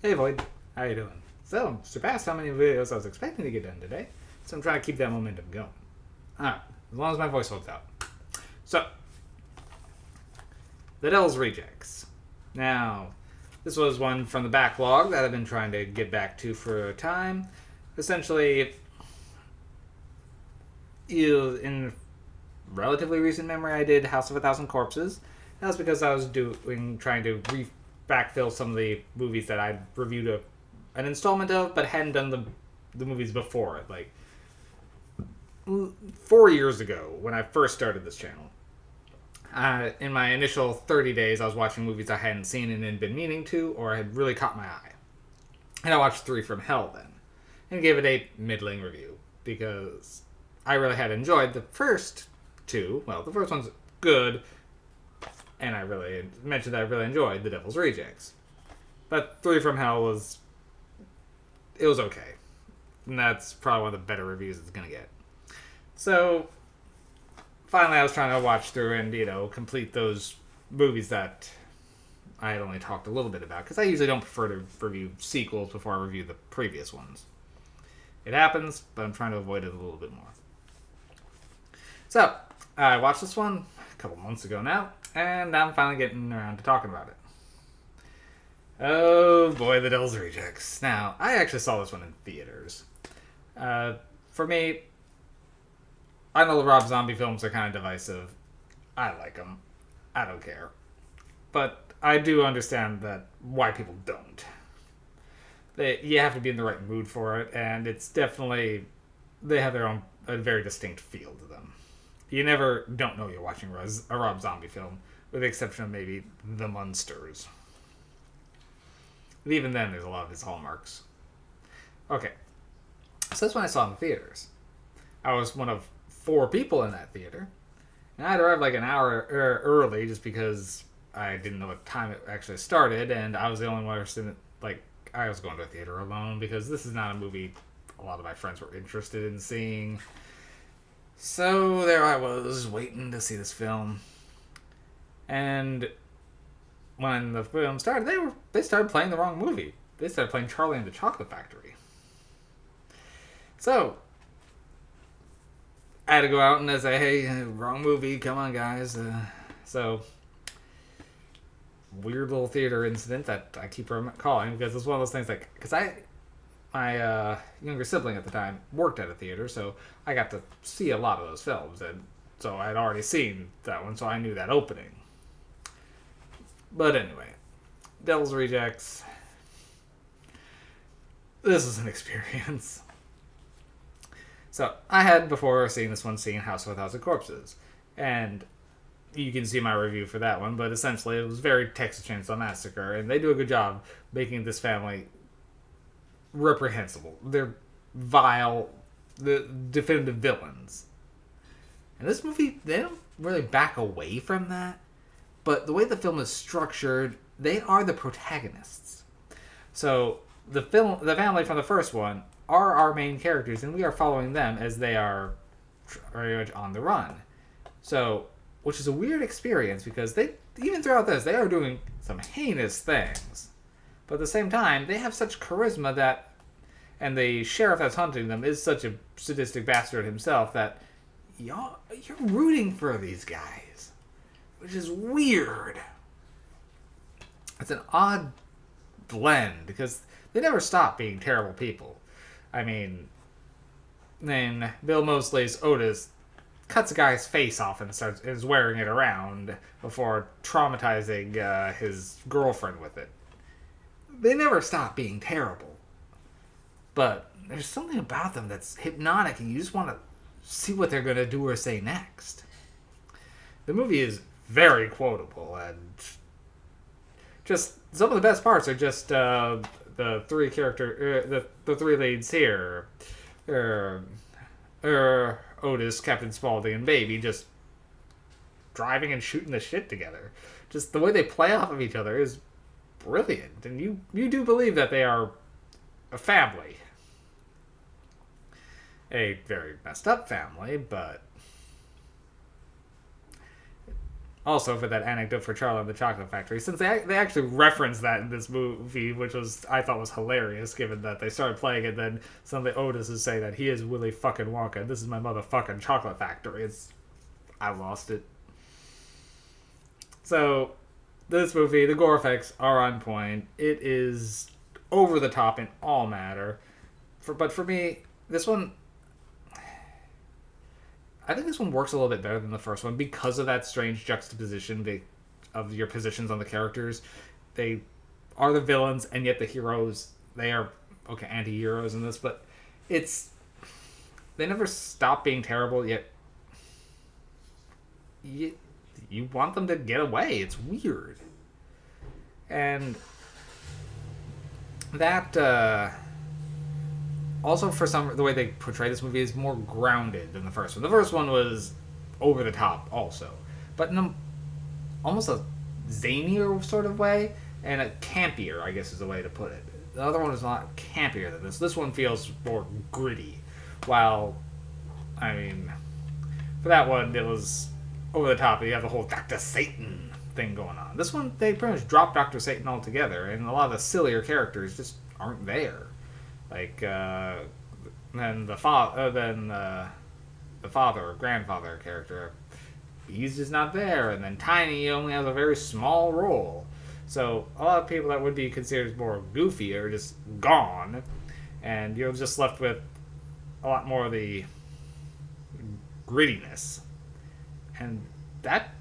Hey Void, how you doing? So, surpassed how many videos I was expecting to get done today, so I'm trying to keep that momentum going. Alright, as long as my voice holds out. So, The Devil's Rejects. Now, this was one from the backlog that I've been trying to get back to for a time. Essentially, in relatively recent memory, I did House of a Thousand Corpses. That was because I was trying to backfill some of the movies that I'd reviewed an installment of, but hadn't done the movies before it. Like 4 years ago, when I first started this channel, in my initial 30 days, I was watching movies I hadn't seen and had been meaning to, or had really caught my eye. And I watched Three from Hell then, and gave it a middling review because I really had enjoyed the first two. Well, the first one's good, and I really mentioned that I really enjoyed The Devil's Rejects. But Three from Hell was okay. And that's probably one of the better reviews it's going to get. So, finally I was trying to watch through and, complete those movies that I had only talked a little bit about. Because I usually don't prefer to review sequels before I review the previous ones. It happens, but I'm trying to avoid it a little bit more. So, I watched this one a couple months ago now, and now I'm finally getting around to talking about it. Oh boy, The Devil's Rejects. Now, I actually saw this one in theaters. For me, I know the Rob Zombie films are kind of divisive. I like them. I don't care. But I do understand that why people don't. You have to be in the right mood for it, and it's definitely... They have a very distinct feel to them. You never don't know you're watching a Rob Zombie film, with the exception of maybe The Munsters. But even then, there's a lot of his hallmarks. Okay. So that's when I saw it in the theaters. I was one of 4 people in that theater. And I had arrived like an hour early just because I didn't know what time it actually started. And I was the only one person I was going to a theater alone because this is not a movie a lot of my friends were interested in seeing. So there I was, waiting to see this film. And when the film started, they started playing the wrong movie. They started playing Charlie and the Chocolate Factory. So I had to go out and say, hey, wrong movie, come on guys. So weird little theater incident that I keep recalling because it's one of those things because my younger sibling at the time worked at a theater, so I got to see a lot of those films, and so I'd already seen that one, so I knew that opening. But anyway, Devil's Rejects. This is an experience. So, I had before seeing this one seen House of a Thousand Corpses, and you can see my review for that one, but essentially it was very Texas Chainsaw Massacre, and they do a good job making this family reprehensible. They're vile, the definitive villains. And this movie, they don't really back away from that, but the way the film is structured, they are the protagonists. So the family from the first one are our main characters, and we are following them as they are very much on the run. So, which is a weird experience because even throughout this, they are doing some heinous things. But at the same time, they have such charisma and the sheriff that's hunting them is such a sadistic bastard himself that you're rooting for these guys, which is weird. It's an odd blend because they never stop being terrible people. I mean, then Bill Moseley's Otis cuts a guy's face off and is wearing it around before traumatizing his girlfriend with it. They never stop being terrible. But there's something about them that's hypnotic and you just want to see what they're going to do or say next. The movie is very quotable and just some of the best parts are just the 3 the 3 leads here. Otis, Captain Spaulding, and Baby just driving and shooting the shit together. Just the way they play off of each other is brilliant, and you do believe that they are a family. A very messed up family, but Also, for that anecdote for Charlie and the Chocolate Factory, since they actually referenced that in this movie, which was I thought was hilarious, given that they started playing it, then suddenly Otis is saying that he is Willy fucking Wonka. This is my motherfucking chocolate factory. I lost it. So, this movie, the gore effects are on point. It is over the top in all matter. But for me, this one, I think this one works a little bit better than the first one because of that strange juxtaposition of your positions on the characters. They are the villains, and yet the heroes, they are, okay, anti-heroes in this, but it's, they never stop being terrible, yet you want them to get away. It's weird. And that, also for the way they portray this movie is more grounded than the first one. The first one was over the top also, but in almost a zanier sort of way, and a campier, I guess is the way to put it. The other one is a lot campier than this. This one feels more gritty, while, I mean, for that one it was over the top. You have the whole Dr. Satan thing going on. This one, they pretty much dropped Dr. Satan altogether, and a lot of the sillier characters just aren't there. Like, then the father or grandfather character, he's just not there. And then Tiny only has a very small role. So a lot of people that would be considered more goofy are just gone. And you're just left with a lot more of the grittiness. And that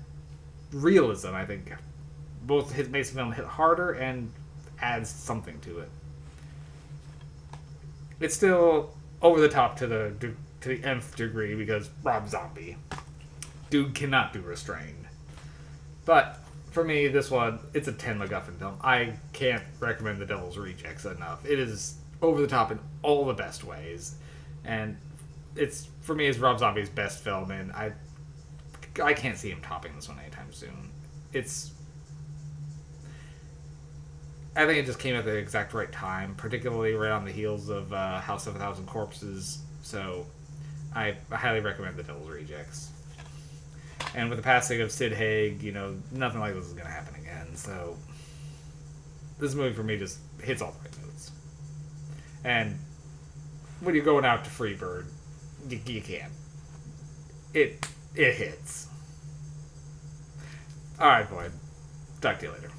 realism, I think, both makes the film hit harder and adds something to it. It's still over the top to the nth degree because Rob Zombie, dude, cannot be restrained. But for me, this one, it's a 10 MacGuffin film. I can't recommend The Devil's Rejects enough. It is over the top in all the best ways, and it's, for me, it's Rob Zombie's best film, and I can't see him topping this one anytime soon. I think it just came at the exact right time, particularly right on the heels of House of a Thousand Corpses. So I highly recommend The Devil's Rejects. And with the passing of Sid Haig, nothing like this is going to happen again. So this movie for me just hits all the right notes. And when you're going out to Freebird, you can't. It hits. Alright, boy. Talk to you later.